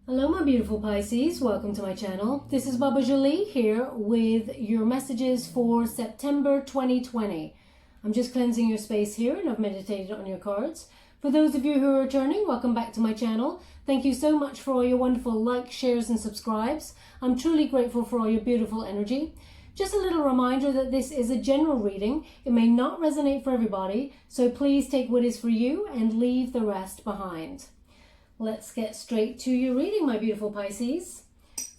Hello my beautiful Pisces, welcome to my channel. This is Baba Jolie here with your messages for September 2020. I'm just cleansing your space here and I've meditated on your cards. For those of you who are returning, welcome back to my channel. Thank you so much for all your wonderful likes, shares and subscribes. I'm truly grateful for all your beautiful energy. Just a little reminder that this is a general reading. It may not resonate for everybody, so please take what is for you and leave the rest behind. Let's get straight to your reading, my beautiful Pisces.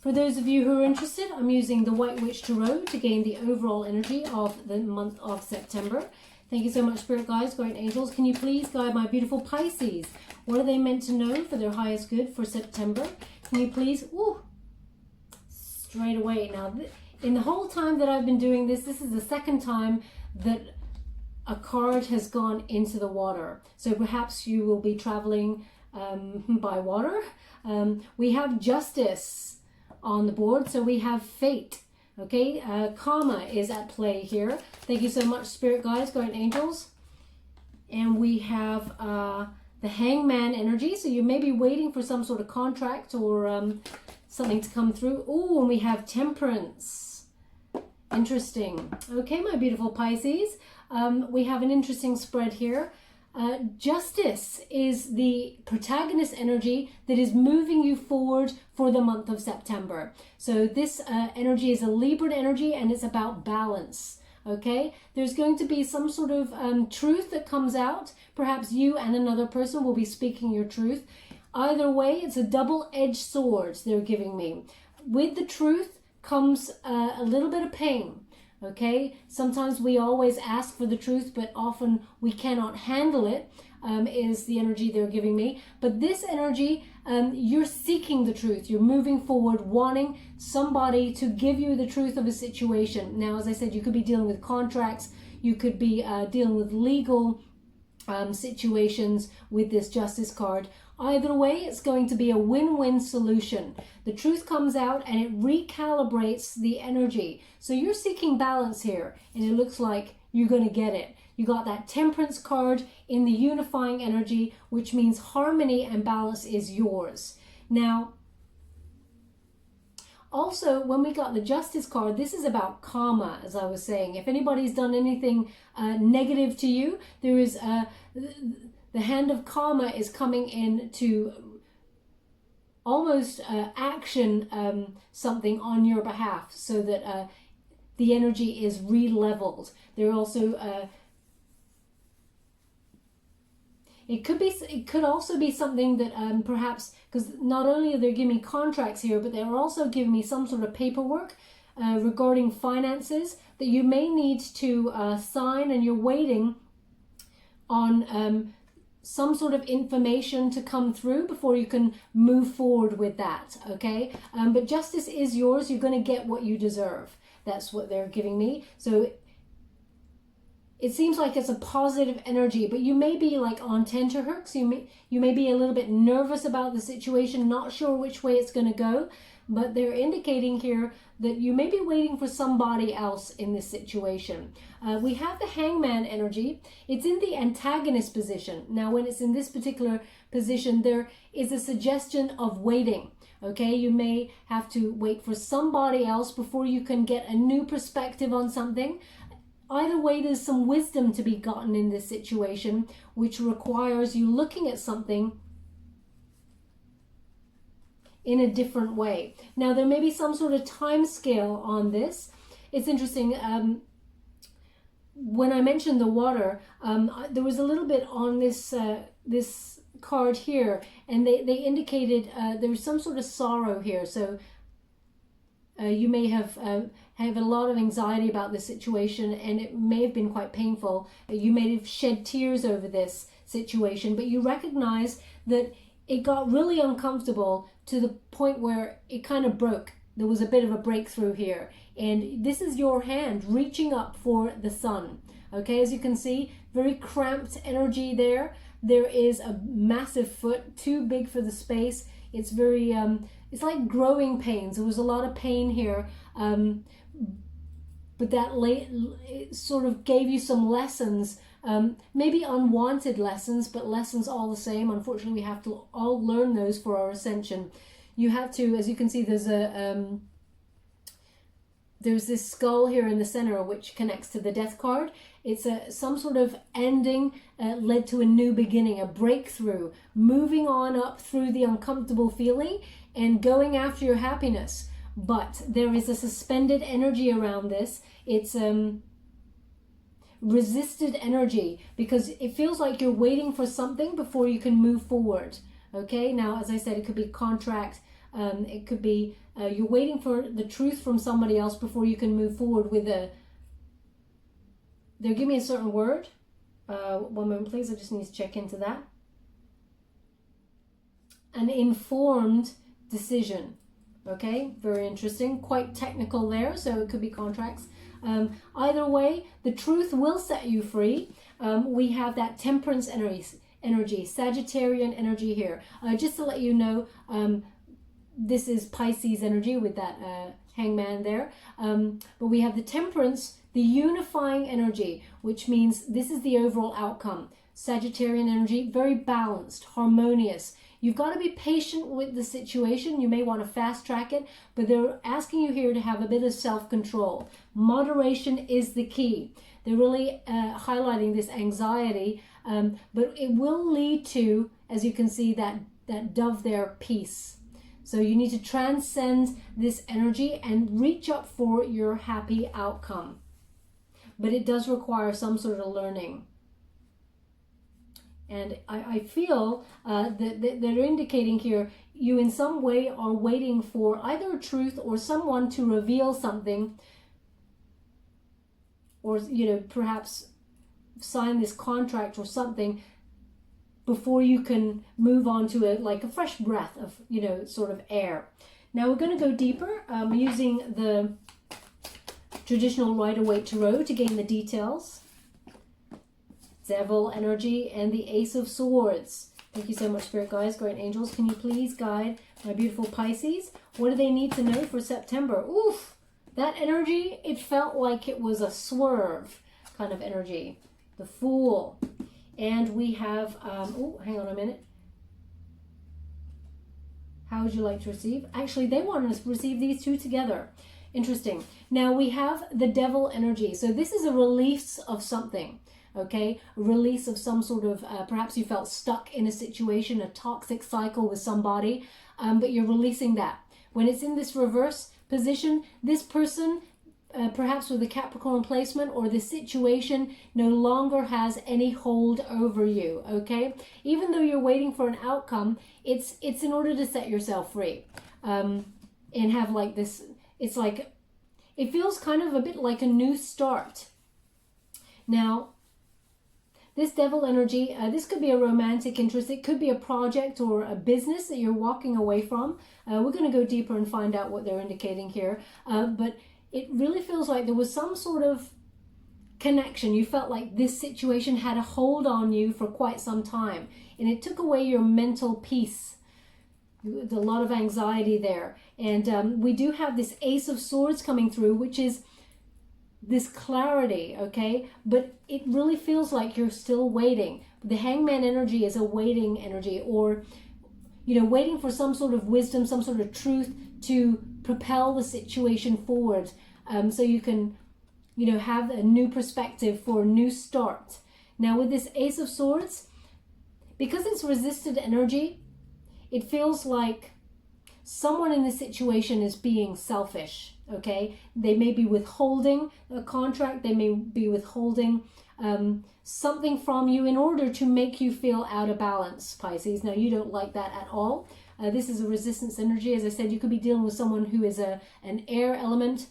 For those of you who are interested, I'm using the White Witch Tarot to gain the overall energy of the month of September. Thank you so much, Spirit Guides, Guardian Angels. Can you please guide my beautiful Pisces? What are they meant to know for their highest good for September? Can you please, straight away. Now, in the whole time that I've been doing this, this is the second time that a card has gone into the water. So perhaps you will be traveling by water. We have justice on the board, so we have fate. Okay, karma is at play here. Thank you so much, Spirit Guides, Guardian Angels. And we have the Hangman energy, so you may be waiting for some sort of contract or something to come through. Oh, and we have Temperance. Interesting. Okay, my beautiful Pisces, we have an interesting spread here. Justice is the protagonist energy that is moving you forward for the month of September. So this energy is a Libra energy and it's about balance. Okay, there's going to be some sort of truth that comes out. Perhaps you and another person will be speaking your truth. Either way, it's a double-edged sword they're giving me. With the truth comes a little bit of pain. Okay, sometimes we always ask for the truth, but often we cannot handle it, is the energy they're giving me. But this energy, you're seeking the truth. You're moving forward, wanting somebody to give you the truth of a situation. Now, as I said, you could be dealing with contracts. You could be dealing with legal situations with this Justice card. Either way, it's going to be a win-win solution. The truth comes out and it recalibrates the energy. So you're seeking balance here, and it looks like you're going to get it. You got that Temperance card in the unifying energy, which means harmony and balance is yours. Now, also, when we got the Justice card, this is about karma, as I was saying. If anybody's done anything negative to you, there is the hand of karma is coming in to almost action something on your behalf, so that the energy is re-leveled. There also it could also be something that perhaps, because not only are they giving me contracts here, but they're also giving me some sort of paperwork regarding finances that you may need to sign, and you're waiting on some sort of information to come through before you can move forward with that. Okay, but justice is yours. You're going to get what you deserve. That's what they're giving me. So it seems like it's a positive energy, but you may be like on tenterhooks. You may be a little bit nervous about the situation, not sure which way it's going to go, but they're indicating here that you may be waiting for somebody else in this situation. We have the Hangman energy. It's in the antagonist position. Now, when it's in this particular position, there is a suggestion of waiting. Okay, you may have to wait for somebody else before you can get a new perspective on something. Either way, there's some wisdom to be gotten in this situation, which requires you looking at something in a different way. Now, there may be some sort of time scale on this. It's interesting. When I mentioned the water, there was a little bit on this this card here, and they indicated there was some sort of sorrow here. So you may have a lot of anxiety about this situation, and it may have been quite painful. You may have shed tears over this situation, but you recognize that it got really uncomfortable to the point where it kind of broke. There was a bit of a breakthrough here, and this is your hand reaching up for the sun. Okay, as you can see, very cramped energy there. There is a massive foot, too big for the space. It's very it's like growing pains. There was a lot of pain here, but that it sort of gave you some lessons, maybe unwanted lessons, but lessons all the same. Unfortunately, we have to all learn those for our ascension. you have to, as you can see, there's this skull here in the center which connects to the death card. It's some sort of ending led to a new beginning, a breakthrough, moving on up through the uncomfortable feeling and going after your happiness. But there is a suspended energy around this. It's resisted energy, because it feels like you're waiting for something before you can move forward. Okay, now as I said, it could be contract, it could be you're waiting for the truth from somebody else before you can move forward with a, they're giving me a certain word. One moment please, I just need to check into that. An informed decision. Okay, very interesting, quite technical there, so it could be contracts. Either way, the truth will set you free. We have that temperance energy, Sagittarian energy here. Just to let you know, this is Pisces energy with that hangman there. But we have the temperance, the unifying energy, which means this is the overall outcome. Sagittarian energy, very balanced, harmonious. You've got to be patient with the situation. You may want to fast track it, but they're asking you here to have a bit of self-control. Moderation is the key. They're really highlighting this anxiety, but it will lead to, as you can see, that dove there, peace. So you need to transcend this energy and reach up for your happy outcome. But it does require some sort of learning. And I feel that they're indicating here, you in some way are waiting for either a truth or someone to reveal something, or, you know, perhaps sign this contract or something before you can move on to like a fresh breath of, you know, sort of air. Now we're going to go deeper using the traditional Rider-Waite Tarot to gain the details. Devil energy and the Ace of Swords. Thank you so much, Spirit Guides, Great Angels. Can you please guide my beautiful Pisces? What do they need to know for September? Oof! That energy, it felt like it was a swerve kind of energy. The Fool. And we have, oh, hang on a minute. How would you like to receive? Actually, they want us to receive these two together. Interesting. Now we have the Devil energy. So this is a release of something. Okay, a release of some sort of, perhaps you felt stuck in a situation, a toxic cycle with somebody, but you're releasing that. When it's in this reverse position, this person, perhaps with a Capricorn placement, or the situation no longer has any hold over you, okay? Even though you're waiting for an outcome, it's in order to set yourself free, and have like this, it's like, it feels kind of a bit like a new start. Now, this Devil energy, this could be a romantic interest. It could be a project or a business that you're walking away from. We're going to go deeper and find out what they're indicating here. But it really feels like there was some sort of connection. You felt like this situation had a hold on you for quite some time. And it took away your mental peace. There's a lot of anxiety there. And we do have this Ace of Swords coming through, which is this clarity, okay? But it really feels like you're still waiting. The Hangman energy is a waiting energy, or, you know, waiting for some sort of wisdom, some sort of truth to propel the situation forward, so you can, you know, have a new perspective for a new start. Now with this Ace of Swords, because it's resisted energy, it feels like someone in this situation is being selfish, okay? They may be withholding a contract, they may be withholding something from you in order to make you feel out of balance, Pisces. Now, you don't like that at all. This is a resistance energy. As I said, you could be dealing with someone who is an air element,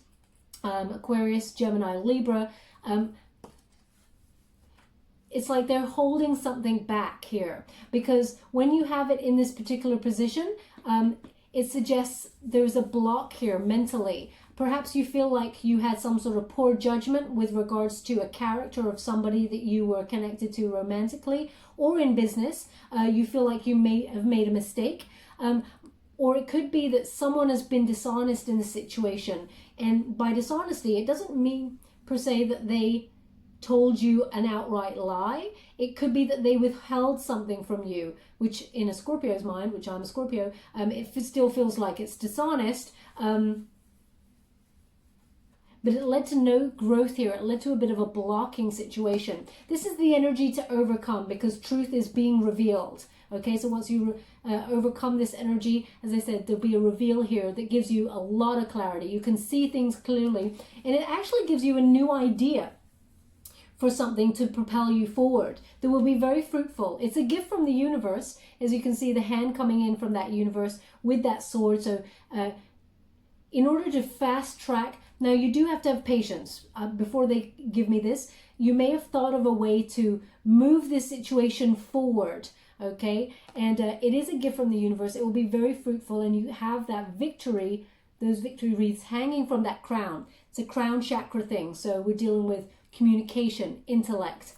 Aquarius, Gemini, Libra. It's like they're holding something back here, because when you have it in this particular position, it suggests there's a block here mentally. Perhaps you feel like you had some sort of poor judgment with regards to a character of somebody that you were connected to romantically or in business. You feel like you may have made a mistake. Or it could be that someone has been dishonest in the situation. And by dishonesty, it doesn't mean per se that they told you an outright lie. It could be that they withheld something from you, which in a Scorpio's mind, which I'm a Scorpio, it still feels like it's dishonest. But it led to no growth here. It led to a bit of a blocking situation. This is the energy to overcome, because truth is being revealed. Okay, so once you overcome this energy, as I said, there'll be a reveal here that gives you a lot of clarity. You can see things clearly, and it actually gives you a new idea for something to propel you forward that will be very fruitful. It's a gift from the universe. As you can see, the hand coming in from that universe with that sword. So in order to fast track, now you do have to have patience. Before they give me this, you may have thought of a way to move this situation forward, okay? And it is a gift from the universe. It will be very fruitful, and you have that victory, those victory wreaths hanging from that crown. It's a crown chakra thing. So we're dealing with communication, intellect,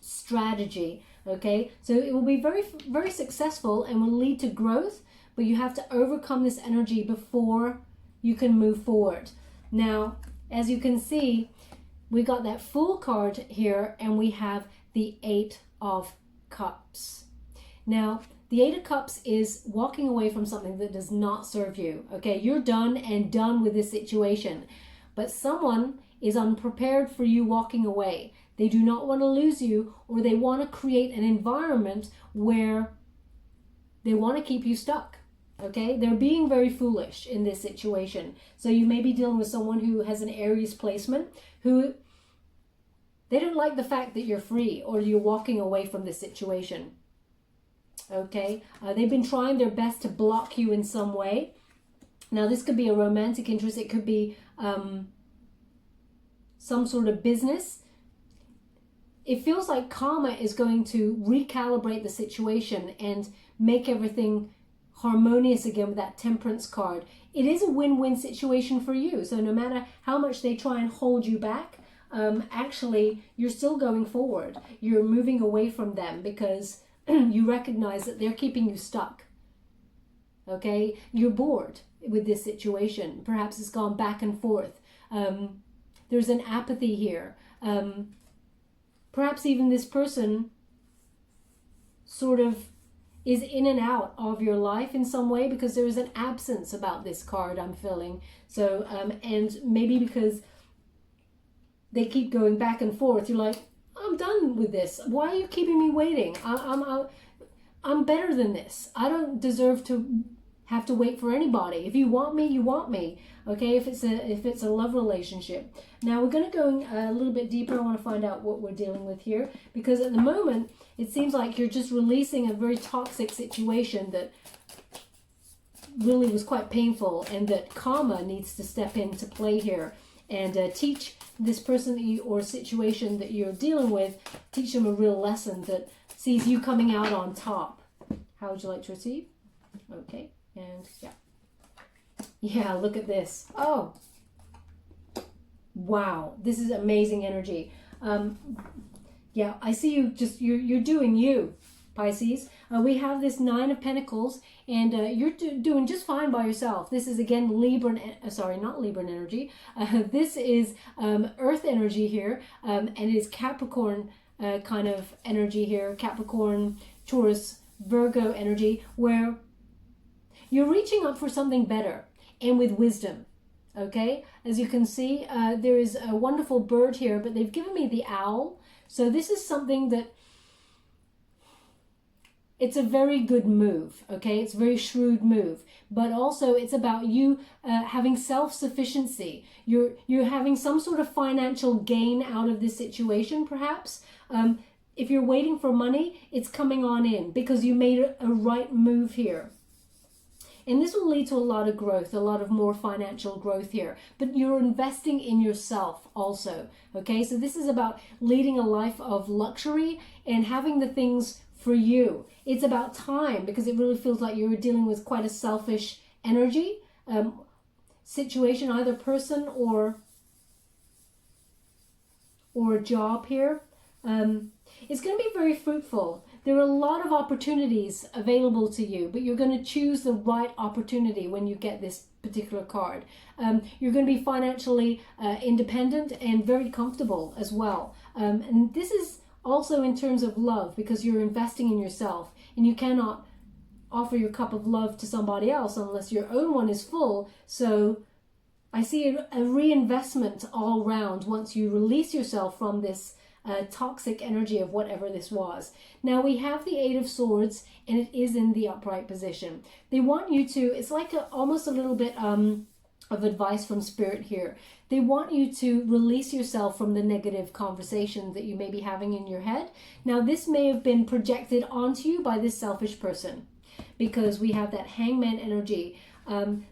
strategy, okay? So it will be very, very successful and will lead to growth, but you have to overcome this energy before you can move forward. Now, as you can see, we got that Fool card here, and we have the Eight of Cups. Now, the Eight of Cups is walking away from something that does not serve you. Okay, you're done and done with this situation. But someone is unprepared for you walking away. They do not want to lose you, or they want to create an environment where they want to keep you stuck. Okay, they're being very foolish in this situation. So you may be dealing with someone who has an Aries placement, who they don't like the fact that you're free or you're walking away from this situation. Okay, they've been trying their best to block you in some way. Now, this could be a romantic interest. It could be some sort of business. It feels like karma is going to recalibrate the situation and make everything harmonious again with that Temperance card. It is a win-win situation for you. So no matter how much they try and hold you back, actually you're still going forward. You're moving away from them because you recognize that they're keeping you stuck. Okay, you're bored with this situation. Perhaps it's gone back and forth. There's an apathy here. Perhaps even this person sort of is in and out of your life in some way, because there is an absence about this card I'm feeling. So, and maybe because they keep going back and forth, you're like, I'm done with this. Why are you keeping me waiting? I'm better than this. I don't deserve to have to wait for anybody. If you want me, you want me. Okay, if it's a love relationship. Now we're going to go a little bit deeper. I want to find out what we're dealing with here, because at the moment it seems like you're just releasing a very toxic situation that really was quite painful, and that karma needs to step into play here and teach this person that you, or situation that you're dealing with, teach them a real lesson that sees you coming out on top. How would you like to receive? Okay, and yeah, look at this. Oh, wow, this is amazing energy. Yeah, I see you you're doing you, Pisces. We have this Nine of Pentacles, and you're doing just fine by yourself. This is again not Libran energy. This is Earth energy here, and it is Capricorn kind of energy here. Capricorn, Taurus, Virgo energy, where you're reaching up for something better and with wisdom. Okay, as you can see, there is a wonderful bird here, but they've given me the owl. So this is something that it's a very good move. Okay, it's a very shrewd move, but also it's about you having self-sufficiency. You're having some sort of financial gain out of this situation, perhaps. If you're waiting for money, it's coming on in because you made a right move here. And this will lead to a lot of growth, a lot of more financial growth here. But you're investing in yourself also, okay? So this is about leading a life of luxury and having the things for you. It's about time, because it really feels like you're dealing with quite a selfish energy situation, either person or job here. It's going to be very fruitful. there are a lot of opportunities available to you, but you're going to choose the right opportunity when you get this particular card. You're going to be financially independent and very comfortable as well. And this is also in terms of love, because you're investing in yourself, and you cannot offer your cup of love to somebody else unless your own one is full. So I see a reinvestment all round once you release yourself from this toxic energy of whatever this was. Now we have the Eight of Swords, and it is in the upright position. They want you to, it's like almost a little bit of advice from Spirit here. They want you to release yourself from the negative conversation that you may be having in your head. Now this may have been projected onto you by this selfish person, because we have that Hangman energy.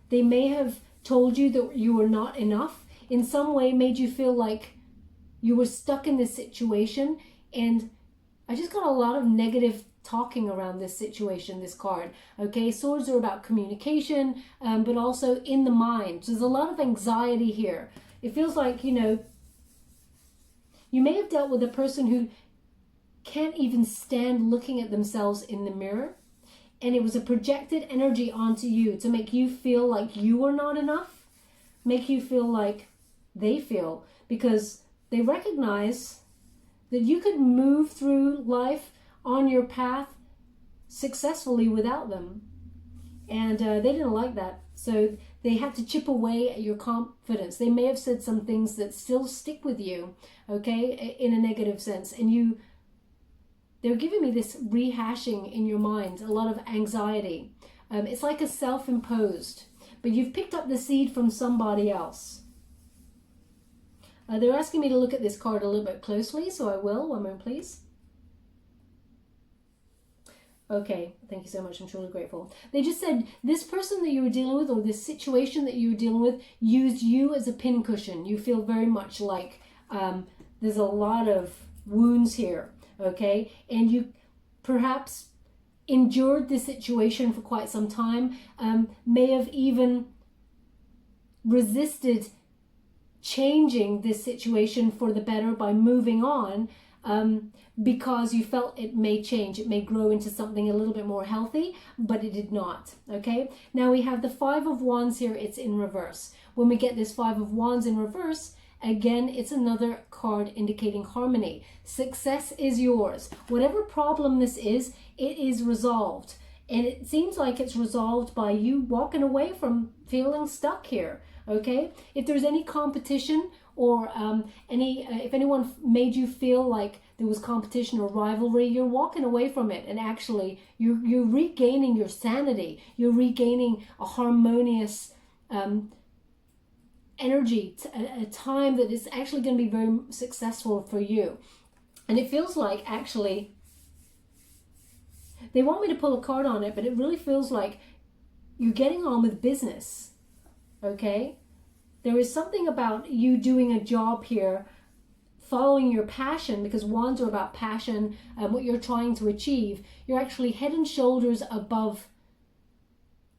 They may have told you that you were not enough, in some way made you feel like you were stuck in this situation. And I just got a lot of negative talking around this situation, this card. Okay, swords are about communication, but also in the mind. So there's a lot of anxiety here. It feels like, you know, you may have dealt with a person who can't even stand looking at themselves in the mirror. And it was a projected energy onto you to make you feel like you are not enough, make you feel like they feel, because they recognize that you could move through life on your path successfully without them. And they didn't like that. So they had to chip away at your confidence. They may have said some things that still stick with you, okay, in a negative sense. And they're giving me this rehashing in your mind, a lot of anxiety. It's like a self-imposed, but you've picked up the seed from somebody else. They're asking me to look at this card a little bit closely, so I will. One moment, please. Okay, thank you so much. I'm truly grateful. They just said this person that you were dealing with, or this situation that you were dealing with, used you as a pincushion. You feel very much like there's a lot of wounds here, okay? And you perhaps endured this situation for quite some time, may have even resisted changing this situation for the better by moving on, because you felt it may change, it may grow into something a little bit more healthy, but it did not. Okay, now we have the Five of Wands here. It's in reverse. When we get this Five of Wands in reverse, again, it's another card indicating harmony. Success is yours. Whatever problem this is, it is resolved, and it seems like it's resolved by you walking away from feeling stuck here. Okay, if there's any competition or if anyone made you feel like there was competition or rivalry, you're walking away from it, and actually you're regaining your sanity. You're regaining a harmonious energy, a time that is actually going to be very successful for you. And it feels like, actually, they want me to pull a card on it, but it really feels like you're getting on with business. Okay, there is something about you doing a job here, following your passion, because wands are about passion and what you're trying to achieve. You're actually head and shoulders above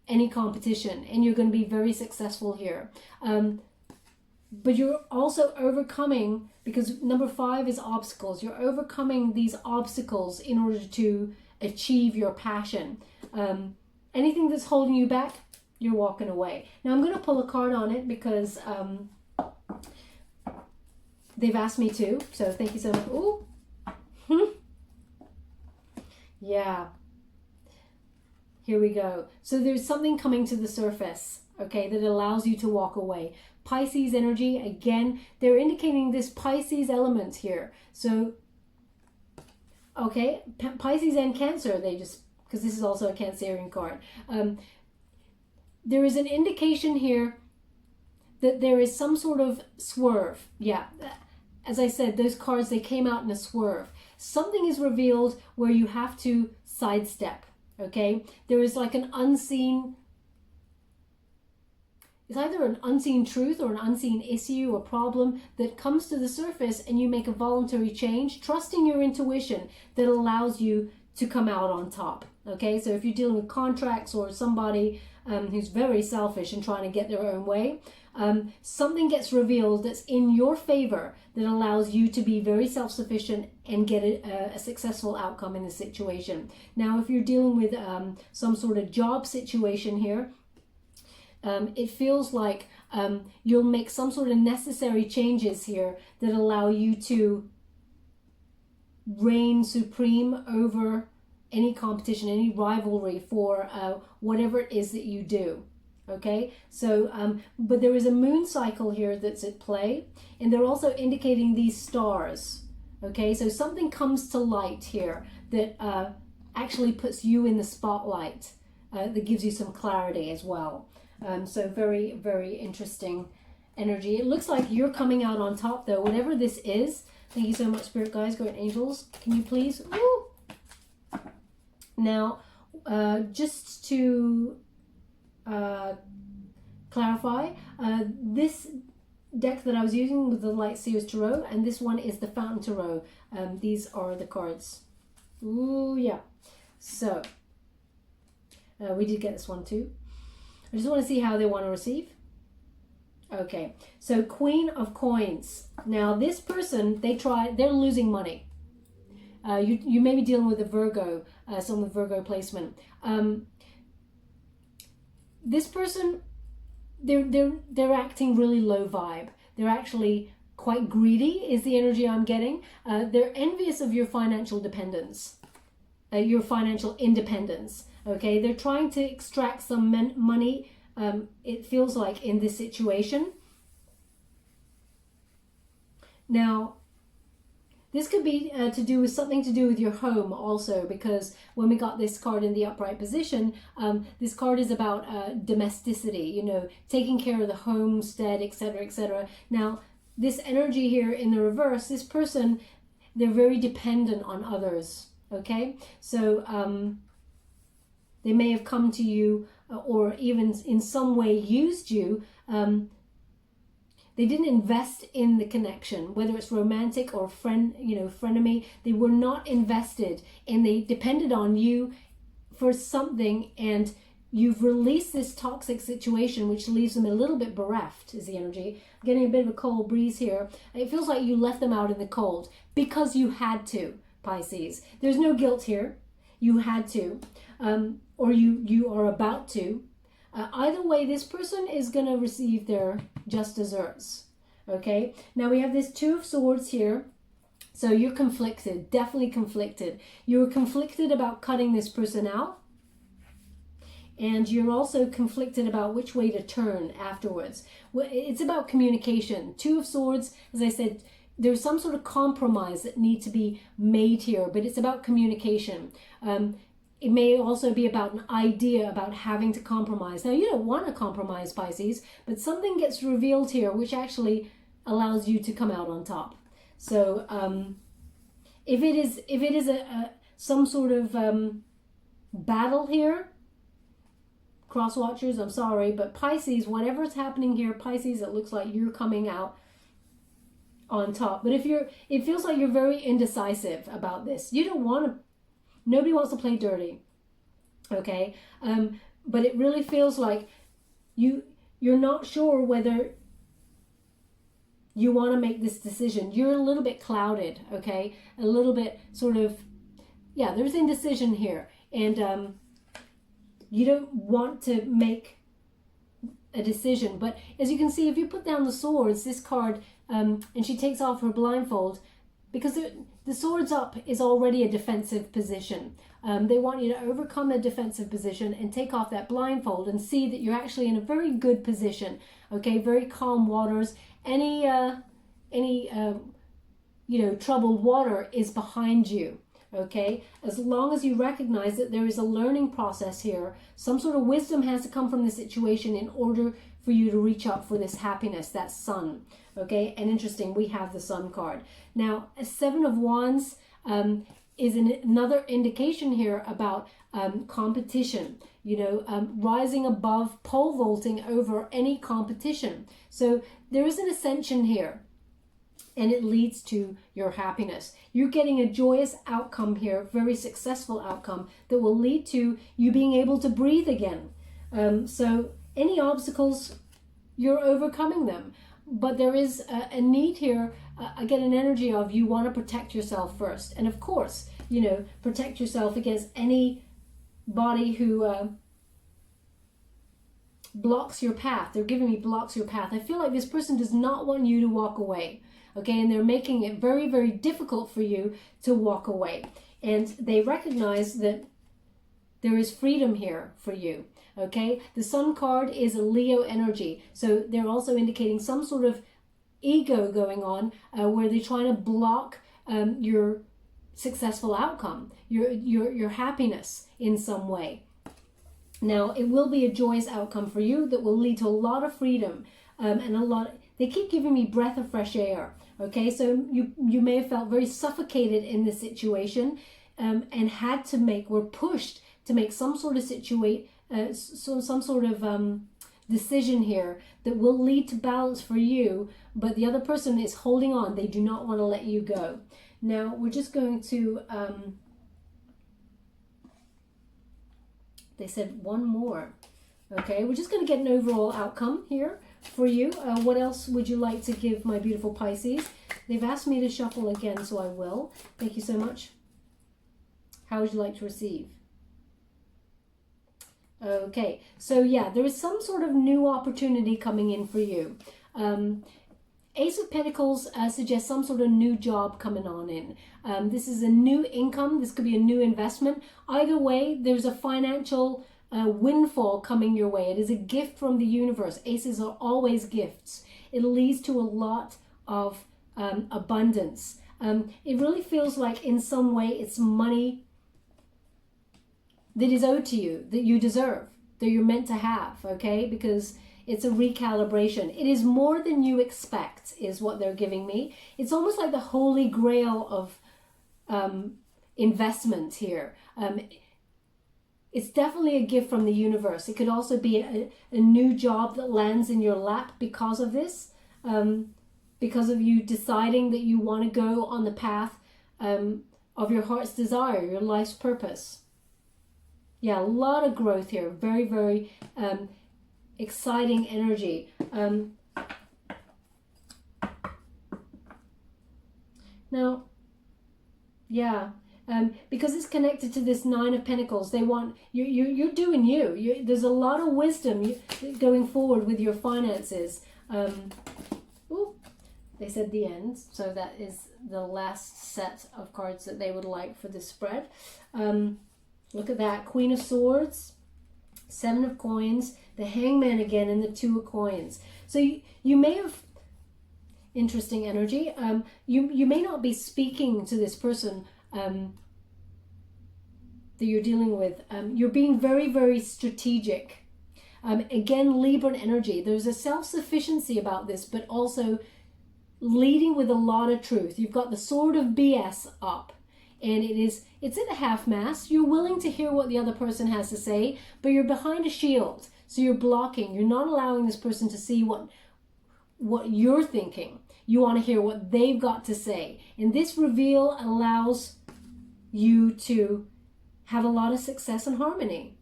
any competition, and you're going to be very successful here. But you're also overcoming, because number 5 is obstacles. You're overcoming these obstacles in order to achieve your passion. Anything that's holding you back, you're walking away. Now I'm going to pull a card on it because they've asked me to. So thank you so much. Ooh. Yeah. Here we go. So there's something coming to the surface, okay, that allows you to walk away. Pisces energy, again, they're indicating this Pisces element here. So, okay, Pisces and Cancer, because this is also a Cancerian card. There is an indication here that there is some sort of swerve. Yeah, as I said, those cards, they came out in a swerve. Something is revealed where you have to sidestep, okay? There is like an unseen, it's either an unseen truth or an unseen issue or problem that comes to the surface, and you make a voluntary change, trusting your intuition, that allows you to come out on top. Okay, so if you're dealing with contracts or somebody who's very selfish and trying to get their own way, something gets revealed that's in your favor that allows you to be very self-sufficient and get a successful outcome in the situation. Now, if you're dealing with some sort of job situation here, it feels like you'll make some sort of necessary changes here that allow you to reign supreme over any competition, any rivalry for whatever it is that you do. Okay, so but there is a moon cycle here that's at play, and they're also indicating these stars. Okay, so something comes to light here that actually puts you in the spotlight, that gives you some clarity as well. So very, very interesting energy. It looks like you're coming out on top though, whatever this is. Thank you so much, Spirit Guides, Great Angels. Can you please? Woo! Now, just to clarify, this deck that I was using was the Light Seers Tarot, and this one is the Fountain Tarot. These are the cards. Ooh, yeah. So, we did get this one too. I just want to see how they want to receive. Okay, so Queen of Coins. Now, this person, they're losing money. You may be dealing with a Virgo, someone with Virgo placement. This person, they're acting really low vibe. They're actually quite greedy, is the energy I'm getting. They're envious of your financial dependence, your financial independence. Okay, they're trying to extract some money. It feels like in this situation. Now, this could be something to do with your home also, because when we got this card in the upright position, this card is about domesticity, you know, taking care of the homestead, etc., etc. Now, this energy here in the reverse, this person, they're very dependent on others, okay? So they may have come to you or even in some way used you. They didn't invest in the connection, whether it's romantic or frenemy. They were not invested, and they depended on you for something, and you've released this toxic situation, which leaves them a little bit bereft, is the energy. I'm getting a bit of a cold breeze here. It feels like you left them out in the cold because you had to, Pisces. There's no guilt here. You had to, or you are about to. Either way, this person is going to receive their just desserts. Okay, now we have this Two of Swords here. So you're conflicted, definitely conflicted. You're conflicted about cutting this person out. And you're also conflicted about which way to turn afterwards. It's about communication. Two of Swords, as I said, there's some sort of compromise that needs to be made here, but it's about communication. It may also be about an idea about having to compromise. Now, you don't want to compromise, Pisces, but something gets revealed here which actually allows you to come out on top. So if it is some sort of battle here, cross watchers, I'm sorry, but Pisces, whatever's happening here, Pisces, it looks like you're coming out on top. But it feels like you're very indecisive about this. You don't want to. Nobody wants to play dirty, okay? But it really feels like you're not sure whether you want to make this decision. You're a little bit clouded, okay? A little bit sort of, yeah, there's indecision here. And you don't want to make a decision. But as you can see, if you put down the swords, this card, and she takes off her blindfold, because the swords up is already a defensive position. They want you to overcome the defensive position and take off that blindfold and see that you're actually in a very good position. Okay, very calm waters. Any troubled water is behind you. Okay, as long as you recognize that there is a learning process here, some sort of wisdom has to come from the situation in order for you to reach up for this happiness, that sun. Okay, and interesting, we have the Sun card. Now, a Seven of Wands is another indication here about competition, rising above, pole vaulting over any competition. So there is an ascension here, and it leads to your happiness. You're getting a joyous outcome here, very successful outcome that will lead to you being able to breathe again. So any obstacles, you're overcoming them. But there is a need here. I get an energy of you want to protect yourself first. And of course, you know, protect yourself against anybody who blocks your path. They're giving me blocks your path. I feel like this person does not want you to walk away. Okay, and they're making it very, very difficult for you to walk away. And they recognize that there is freedom here for you. Okay, the Sun card is a Leo energy. So they're also indicating some sort of ego going on where they're trying to block your successful outcome, your happiness in some way. Now, it will be a joyous outcome for you that will lead to a lot of freedom and a lot. They keep giving me breath of fresh air. Okay, so you may have felt very suffocated in this situation and had to were pushed to make some sort of some sort of decision here that will lead to balance for you, but the other person is holding on. They do not want to let you go. Now, we're just going to, they said one more. Okay, we're just going to get an overall outcome here for you. What else would you like to give my beautiful Pisces? They've asked me to shuffle again, so I will. Thank you so much. How would you like to receive? Okay, so yeah, there is some sort of new opportunity coming in for you. Ace of Pentacles suggests some sort of new job coming on in. This is a new income. This could be a new investment. Either way, there's a financial windfall coming your way. It is a gift from the universe. Aces are always gifts. It leads to a lot of abundance. It really feels like in some way it's money that is owed to you, that you deserve, that you're meant to have, okay? Because it's a recalibration. It is more than you expect, is what they're giving me. It's almost like the holy grail of investment here. It's definitely a gift from the universe. It could also be a new job that lands in your lap because of this, because of you deciding that you want to go on the path of your heart's desire, your life's purpose. Yeah, a lot of growth here. Very, very exciting energy. Now, yeah, because it's connected to this Nine of Pentacles, they want you're doing you. There's a lot of wisdom going forward with your finances. Ooh, they said the end, so that is the last set of cards that they would like for this spread. Look at that, Queen of Swords, Seven of Coins, the Hangman again, and the Two of Coins. So you may have interesting energy. You may not be speaking to this person that you're dealing with. You're being very, very strategic. Again, Libran energy. There's a self-sufficiency about this, but also leading with a lot of truth. You've got the sword of BS up. And it's at a half-mast. You're willing to hear what the other person has to say, but you're behind a shield. So you're blocking. You're not allowing this person to see what you're thinking. You want to hear what they've got to say. And this reveal allows you to have a lot of success and harmony,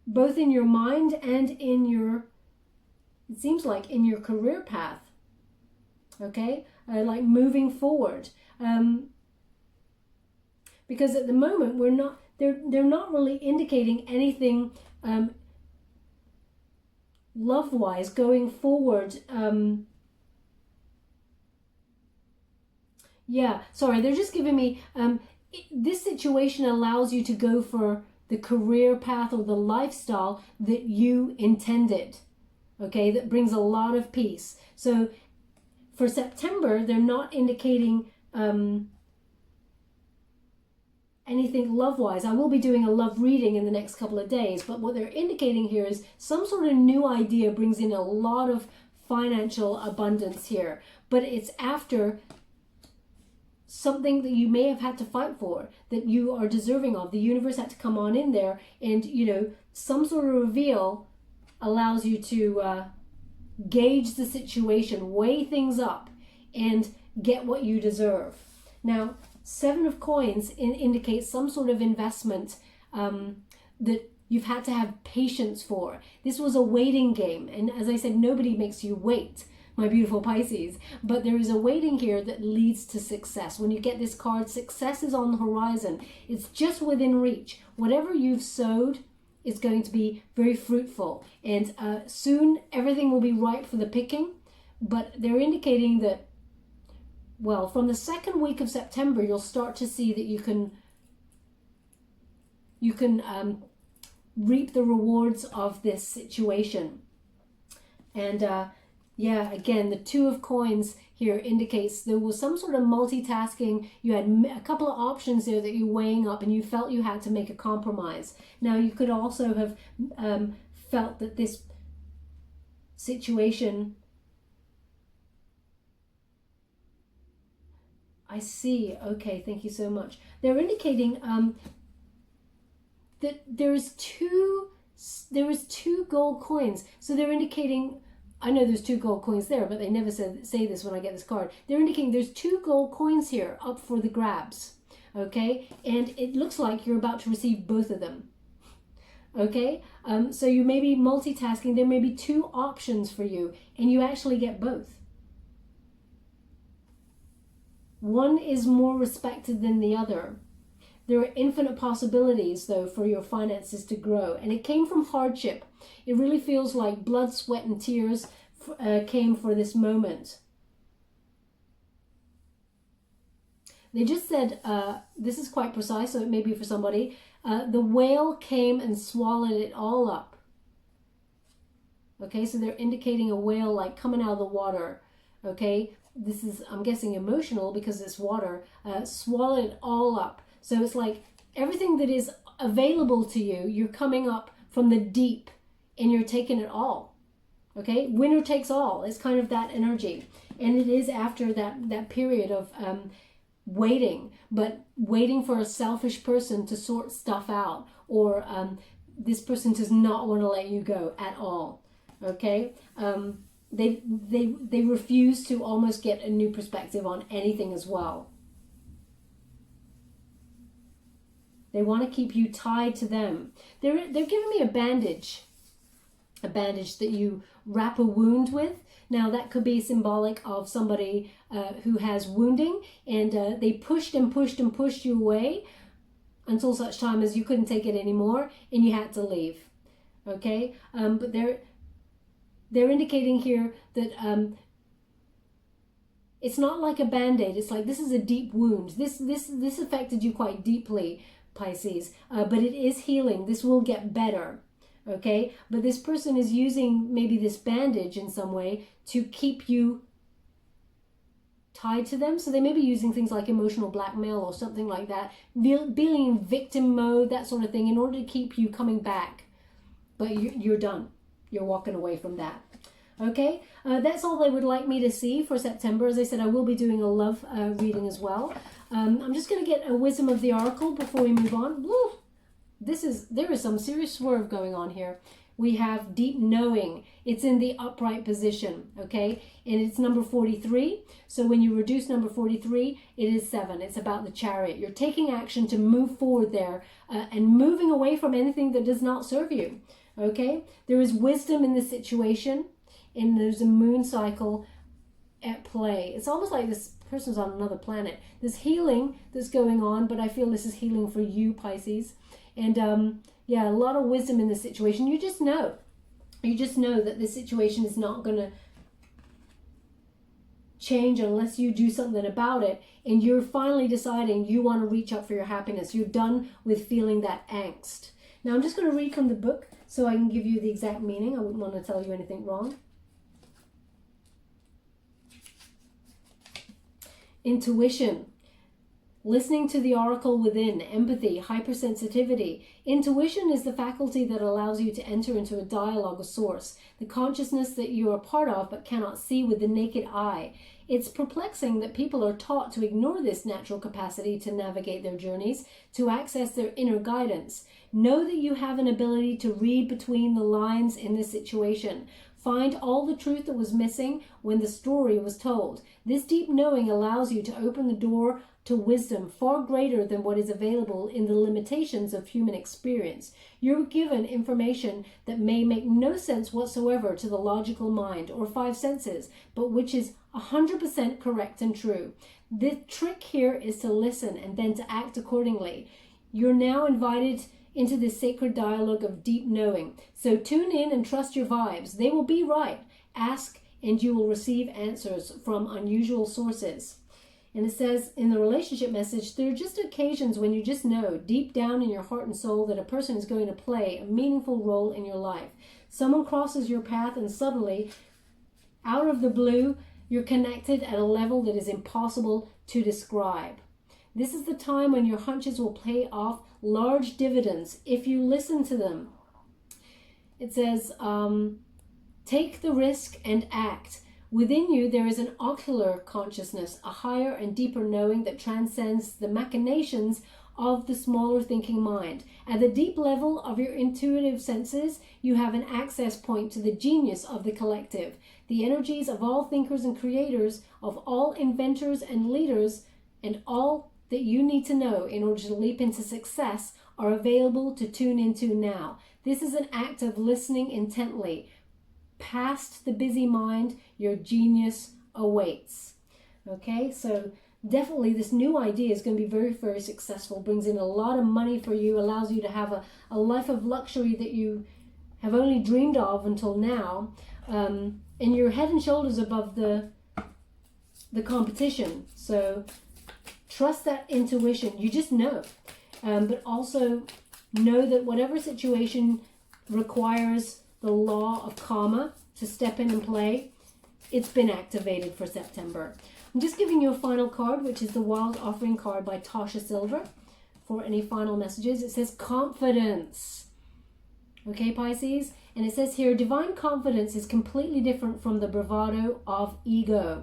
both in your mind and in your, it seems like, in your career path. Okay? Like moving forward. Because at the moment they're not really indicating anything love-wise going forward. Yeah, sorry, they're just giving me this situation allows you to go for the career path or the lifestyle that you intended. Okay, that brings a lot of peace. So for September, they're not indicating anything love-wise. I will be doing a love reading in the next couple of days, but what they're indicating here is some sort of new idea brings in a lot of financial abundance here, but it's after something that you may have had to fight for, that you are deserving of. The universe had to come on in there, and some sort of reveal allows you to gauge the situation, weigh things up, and get what you deserve. Now, Seven of Coins indicates some sort of investment that you've had to have patience for. This was a waiting game. And as I said, nobody makes you wait, my beautiful Pisces. But there is a waiting here that leads to success. When you get this card, success is on the horizon. It's just within reach. Whatever you've sowed is going to be very fruitful. And soon everything will be ripe for the picking. But they're indicating that, well, from the second week of September, you'll start to see that you can reap the rewards of this situation. And yeah, again, the Two of Coins here indicates there was some sort of multitasking. You had a couple of options there that you're weighing up, and you felt you had to make a compromise. Now, you could also have felt that this situation, I see. Okay, thank you so much. They're indicating that there is two gold coins. So they're indicating, I know there's 2 gold coins there, but they never say this when I get this card. They're indicating there's 2 gold coins here up for the grabs. Okay, and it looks like you're about to receive both of them. Okay, so you may be multitasking. There may be 2 options for you, and you actually get both. One is more respected than the other. There are infinite possibilities, though, for your finances to grow. And it came from hardship. It really feels like blood, sweat, and tears came for this moment. They just said, this is quite precise, so it may be for somebody. The whale came and swallowed it all up. Okay, so they're indicating a whale like coming out of the water. Okay, this is, I'm guessing, emotional because it's water. Swallowed it all up. So it's like everything that is available to you, you're coming up from the deep and you're taking it all. Okay, winner takes all. It's kind of that energy. And it is after that period of waiting, but waiting for a selfish person to sort stuff out, or this person does not want to let you go at all. Okay, they refuse to almost get a new perspective on anything as well. They want to keep you tied to them. They're giving me a bandage that you wrap a wound with. Now that could be symbolic of somebody who has wounding, and they pushed and pushed and pushed you away until such time as you couldn't take it anymore and you had to leave. Okay, but they're indicating here that it's not like a band-aid. It's like this is a deep wound. This affected you quite deeply, Pisces, but it is healing. This will get better. Okay, but this person is using maybe this bandage in some way to keep you tied to them. So they may be using things like emotional blackmail or something like that, being in victim mode, that sort of thing, in order to keep you coming back. But you're done. You're walking away from that. Okay, that's all they would like me to see for September. As I said, I will be doing a love reading as well. I'm just going to get a wisdom of the oracle before we move on. Woo! There is some serious swerve going on here. We have deep knowing. It's in the upright position, okay? And it's number 43. So when you reduce number 43, it is 7. It's about the Chariot. You're taking action to move forward there and moving away from anything that does not serve you, okay? There is wisdom in this situation, and there's a moon cycle at play. It's almost like this person's on another planet. There's healing that's going on, but I feel this is healing for you, Pisces. And yeah, a lot of wisdom in this situation. You just know that this situation is not going to change unless you do something about it. And you're finally deciding you want to reach up for your happiness. You're done with feeling that angst. Now I'm just going to read from the book so I can give you the exact meaning. I wouldn't want to tell you anything wrong. Intuition. Listening to the oracle within, empathy, hypersensitivity. Intuition is the faculty that allows you to enter into a dialogue of source, the consciousness that you are a part of but cannot see with the naked eye. It's perplexing that people are taught to ignore this natural capacity to navigate their journeys, to access their inner guidance. Know that you have an ability to read between the lines in this situation. Find all the truth that was missing when the story was told. This deep knowing allows you to open the door to wisdom far greater than what is available in the limitations of human experience. You're given information that may make no sense whatsoever to the logical mind or five senses, but which is 100% correct and true. The trick here is to listen and then to act accordingly. You're now invited into this sacred dialogue of deep knowing. So tune in and trust your vibes. They will be right. Ask and you will receive answers from unusual sources. And it says in the relationship message, there are just occasions when you just know deep down in your heart and soul that a person is going to play a meaningful role in your life. Someone crosses your path and suddenly, out of the blue, you're connected at a level that is impossible to describe. This is the time when your hunches will pay off large dividends if you listen to them. It says, take the risk and act. Within you, there is an ocular consciousness, a higher and deeper knowing that transcends the machinations of the smaller thinking mind. At the deep level of your intuitive senses, you have an access point to the genius of the collective. The energies of all thinkers and creators, of all inventors and leaders, and all that you need to know in order to leap into success are available to tune into now. This is an act of listening intently. Past the busy mind, your genius awaits. Okay, so definitely this new idea is going to be very, very successful, brings in a lot of money for you, allows you to have a life of luxury that you have only dreamed of until now, and you're head and shoulders above the competition. So trust that intuition. You just know, but also know that whatever situation requires the law of karma to step in and play, it's been activated for September. I'm just giving you a final card, which is the Wild Offering card by Tasha Silver. For any final messages, it says confidence. Okay, Pisces? And it says here, divine confidence is completely different from the bravado of ego.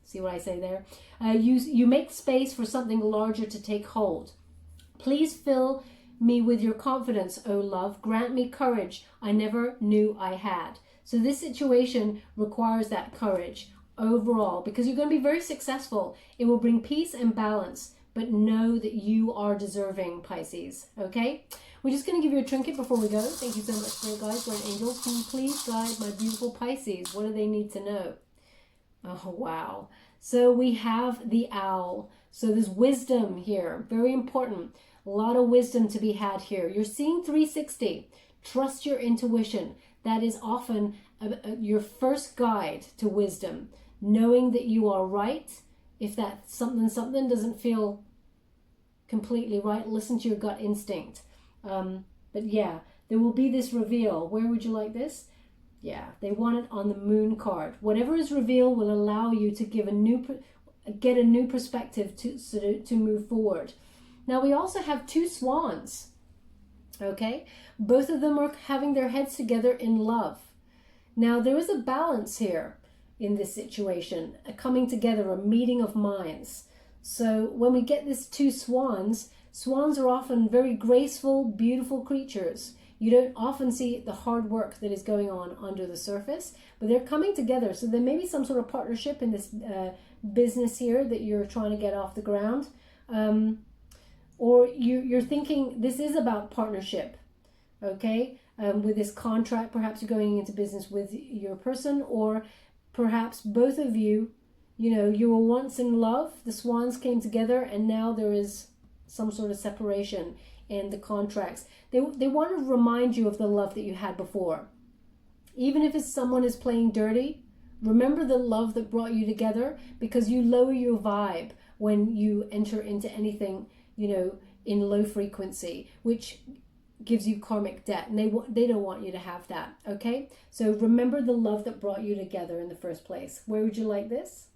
See what I say there? You make space for something larger to take hold. Please fill me with your confidence, O love. Grant me courage I never knew I had. So this situation requires that courage overall, because you're going to be very successful. It will bring peace and balance, but know that you are deserving, Pisces. Okay? We're just going to give you a trinket before we go. Thank you so much, Spirit Guides, Guardian Angels. Can you please guide my beautiful Pisces? What do they need to know? Oh, wow. So we have the owl. So there's wisdom here. Very important. A lot of wisdom to be had here. You're seeing 360. Trust your intuition. That is often your first guide to wisdom. Knowing that you are right. If that something doesn't feel completely right, listen to your gut instinct. But yeah, there will be this reveal. Where would you like this? Yeah, they want it on the moon card. Whatever is revealed will allow you to get a new perspective to move forward. Now we also have two swans. Okay, both of them are having their heads together in love. Now there is a balance here in this situation, a coming together, a meeting of minds. So when we get this two swans, swans are often very graceful, beautiful creatures. You don't often see the hard work that is going on under the surface, but they're coming together. So there may be some sort of partnership in this business here that you're trying to get off the ground. Or you're thinking this is about partnership, okay? With this contract, perhaps you're going into business with your person, or perhaps both of you, you were once in love, the swans came together, and now there is some sort of separation in the contracts. They want to remind you of the love that you had before. Even if it's someone is playing dirty, remember the love that brought you together, because you lower your vibe when you enter into anything, in low frequency, which gives you karmic debt, and they don't want you to have that. Okay, so remember the love that brought you together in the first place. Where would you like this?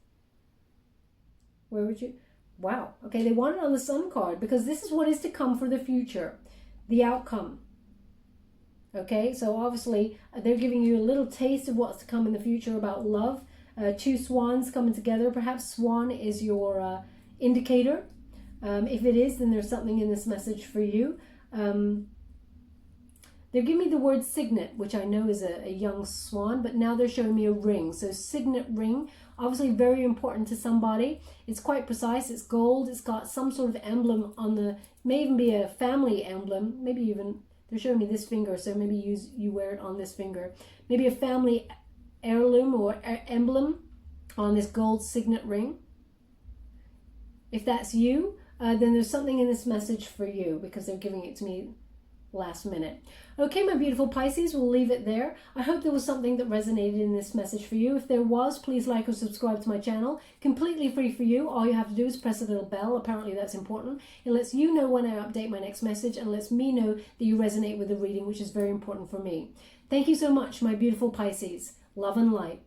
Where would you? Wow. Okay, they want it on the Sun card, because this is what is to come for the future, the outcome. Okay, so obviously they're giving you a little taste of what's to come in the future about love. Two swans coming together. Perhaps swan is your indicator. If it is, then there's something in this message for you. They're giving me the word signet, which I know is a young swan, but now they're showing me a ring. So signet ring, obviously very important to somebody. It's quite precise. It's gold. It's got some sort of emblem on the, may even be a family emblem. Maybe even, they're showing me this finger, so maybe you wear it on this finger. Maybe a family heirloom or emblem on this gold signet ring. If that's you, then there's something in this message for you, because they're giving it to me last minute. Okay, my beautiful Pisces, we'll leave it there. I hope there was something that resonated in this message for you. If there was, please like or subscribe to my channel. Completely free for you. All you have to do is press a little bell. Apparently that's important. It lets you know when I update my next message, and lets me know that you resonate with the reading, which is very important for me. Thank you so much, my beautiful Pisces. Love and light.